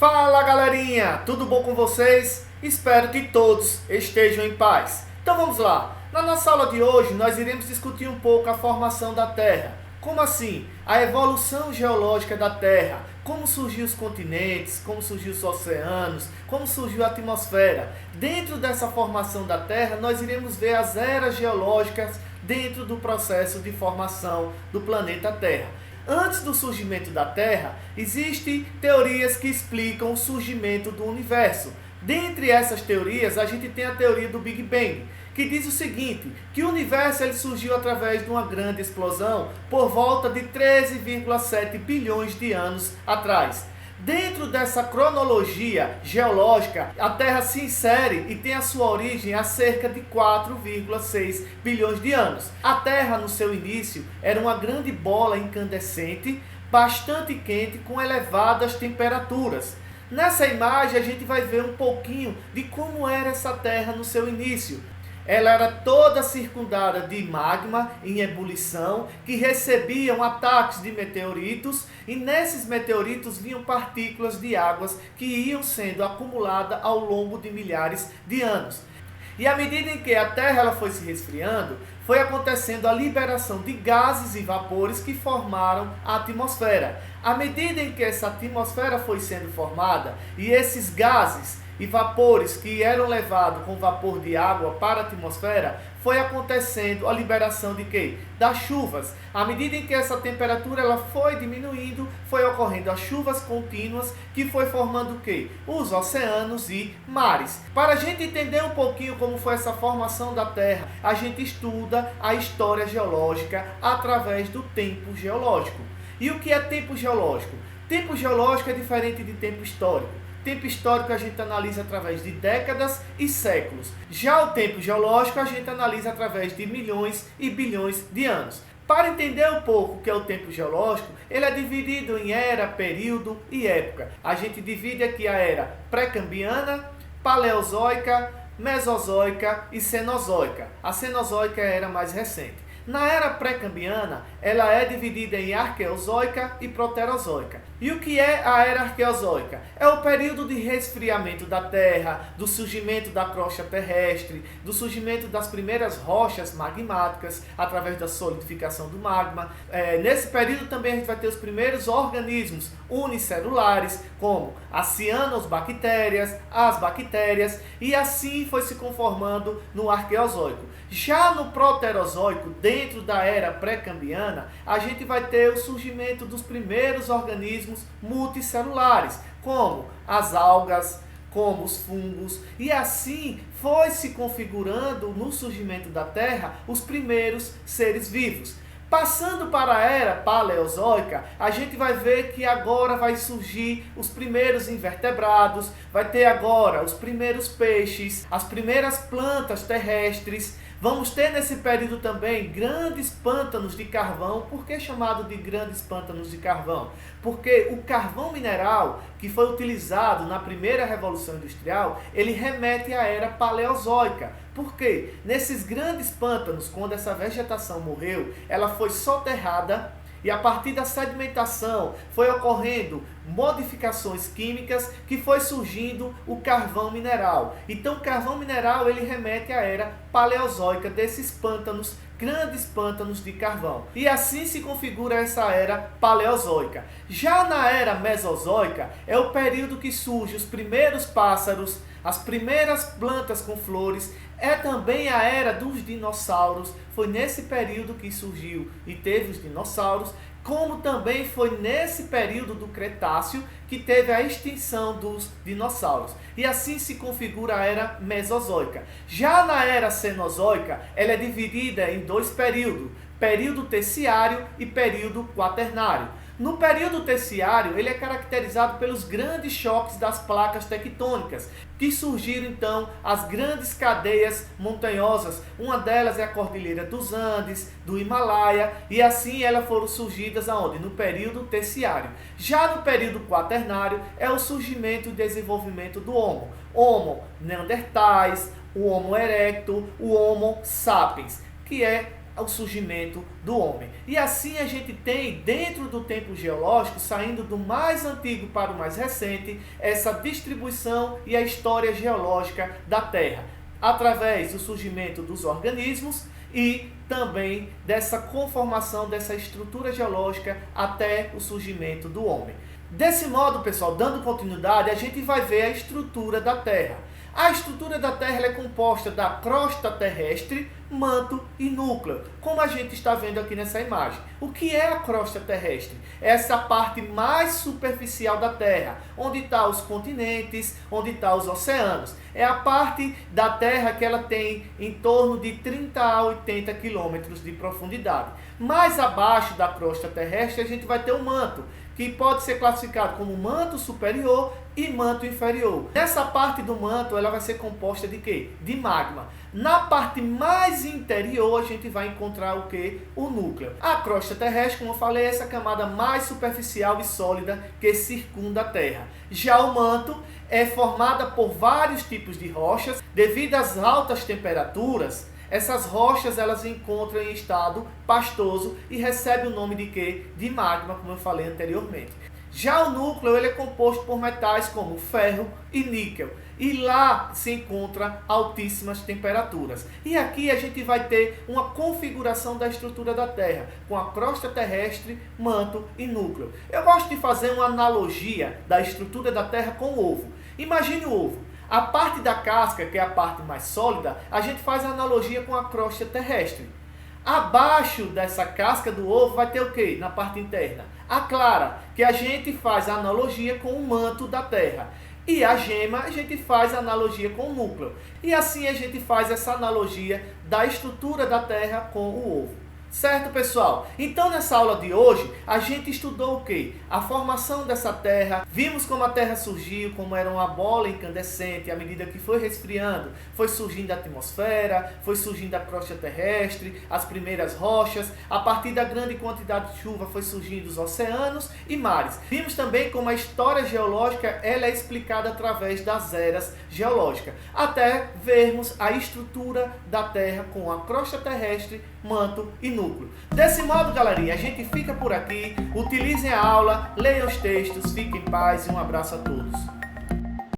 Fala galerinha, tudo bom com vocês? Espero que todos estejam em paz. Então vamos lá, na nossa aula de hoje nós iremos discutir um pouco a formação da Terra. Como assim? A evolução geológica da Terra, como surgiu os continentes, como surgiu os oceanos, como surgiu a atmosfera. Dentro dessa formação da Terra nós iremos ver as eras geológicas dentro do processo de formação do planeta Terra. Antes do surgimento da Terra, existem teorias que explicam o surgimento do universo. Dentre essas teorias, a gente tem a teoria do Big Bang, que diz o seguinte, que o universo ele surgiu através de uma grande explosão por volta de 13,7 bilhões de anos atrás. Dentro dessa cronologia geológica, a Terra se insere e tem a sua origem há cerca de 4,6 bilhões de anos. A Terra, no seu início, era uma grande bola incandescente, bastante quente, com elevadas temperaturas. Nessa imagem, a gente vai ver um pouquinho de como era essa Terra no seu início. Ela era toda circundada de magma em ebulição, que recebiam ataques de meteoritos, e nesses meteoritos vinham partículas de águas que iam sendo acumuladas ao longo de milhares de anos. E à medida em que a Terra ela foi se resfriando, foi acontecendo a liberação de gases e vapores que formaram a atmosfera. À medida em que essa atmosfera foi sendo formada, e esses gases e vapores que eram levados com vapor de água para a atmosfera, foi acontecendo a liberação de quê? Das chuvas. À medida em que essa temperatura ela foi diminuindo, foi ocorrendo as chuvas contínuas, que foi formando o quê? Os oceanos e mares. Para a gente entender um pouquinho como foi essa formação da Terra, a gente estuda a história geológica através do tempo geológico. E o que é tempo geológico? Tempo geológico é diferente de tempo histórico. Tempo histórico a gente analisa através de décadas e séculos. Já o tempo geológico a gente analisa através de milhões e bilhões de anos. Para entender um pouco o que é o tempo geológico, ele é dividido em era, período e época. A gente divide aqui a era pré-cambriana, paleozoica, mesozoica e cenozoica. A cenozoica é a era mais recente. Na era pré-cambriana, ela é dividida em arqueozoica e proterozoica. E o que é a era arqueozoica? É o período de resfriamento da Terra, do surgimento da crosta terrestre, do surgimento das primeiras rochas magmáticas, através da solidificação do magma. Nesse período também a gente vai ter os primeiros organismos unicelulares, como as cianobactérias, as bactérias, e assim foi se conformando no arqueozoico. Já no proterozoico, dentro da era pré-cambriana, a gente vai ter o surgimento dos primeiros organismos multicelulares, como as algas, como os fungos, e assim foi se configurando no surgimento da Terra os primeiros seres vivos. Passando para a era paleozoica, a gente vai ver que agora vai surgir os primeiros invertebrados, vai ter agora os primeiros peixes, as primeiras plantas terrestres. Vamos ter nesse período também grandes pântanos de carvão. Por que chamado de grandes pântanos de carvão? Porque o carvão mineral que foi utilizado na primeira Revolução Industrial, ele remete à era paleozoica. Por quê? Nesses grandes pântanos, quando essa vegetação morreu, ela foi soterrada, e a partir da sedimentação foi ocorrendo modificações químicas, que foi surgindo o carvão mineral. Então o carvão mineral ele remete à era paleozoica desses pântanos, grandes pântanos de carvão. E assim se configura essa era paleozoica. Já na era mesozoica é o período que surgem os primeiros pássaros, as primeiras plantas com flores. É também a era dos dinossauros. Foi nesse período que surgiu e teve os dinossauros, como também foi nesse período do Cretáceo que teve a extinção dos dinossauros. E assim se configura a era mesozoica. Já na era cenozoica, ela é dividida em dois períodos, período terciário e período quaternário. No período terciário, ele é caracterizado pelos grandes choques das placas tectônicas, que surgiram então as grandes cadeias montanhosas. Uma delas é a Cordilheira dos Andes, do Himalaia, e assim elas foram surgidas aonde? No período terciário. Já no período quaternário é o surgimento e desenvolvimento do Homo. Homo neandertais, o Homo erectus, o Homo sapiens, que é o surgimento do homem. E assim a gente tem, dentro do tempo geológico, saindo do mais antigo para o mais recente, essa distribuição e a história geológica da Terra, através do surgimento dos organismos e também dessa conformação dessa estrutura geológica até o surgimento do homem. Desse modo, pessoal, dando continuidade, a gente vai ver a estrutura da Terra. A estrutura da Terra é composta da crosta terrestre, manto e núcleo, como a gente está vendo aqui nessa imagem. O que é a crosta terrestre? É essa parte mais superficial da Terra, onde estão os continentes, onde estão os oceanos. É a parte da Terra que ela tem em torno de 30 a 80 quilômetros de profundidade. Mais abaixo da crosta terrestre, a gente vai ter o manto, que pode ser classificado como manto superior e manto inferior. Nessa parte do manto, ela vai ser composta de quê? De magma. Na parte mais interior, a gente vai encontrar o quê? O núcleo. A crosta terrestre, como eu falei, é essa camada mais superficial e sólida que circunda a Terra. Já o manto é formada por vários tipos de rochas. Devido às altas temperaturas, essas rochas elas encontram em estado pastoso e recebem o nome de quê? De magma, como eu falei anteriormente. Já o núcleo ele é composto por metais como ferro e níquel. E lá se encontra altíssimas temperaturas. E aqui a gente vai ter uma configuração da estrutura da Terra, com a crosta terrestre, manto e núcleo. Eu gosto de fazer uma analogia da estrutura da Terra com o ovo. Imagine o ovo. A parte da casca, que é a parte mais sólida, a gente faz a analogia com a crosta terrestre. Abaixo dessa casca do ovo vai ter o quê? Na parte interna? A clara, que a gente faz a analogia com o manto da Terra. E a gema a gente faz a analogia com o núcleo. E assim a gente faz essa analogia da estrutura da Terra com o ovo. Certo, pessoal? Então, nessa aula de hoje, a gente estudou o quê? A formação dessa Terra. Vimos como a Terra surgiu, como era uma bola incandescente. À medida que foi resfriando, foi surgindo a atmosfera, foi surgindo a crosta terrestre, as primeiras rochas. A partir da grande quantidade de chuva, foi surgindo os oceanos e mares. Vimos também como a história geológica ela é explicada através das eras geológicas, até vermos a estrutura da Terra com a crosta terrestre, manto e núcleo. Desse modo, galerinha, a gente fica por aqui. Utilizem a aula, leiam os textos, fiquem em paz e um abraço a todos.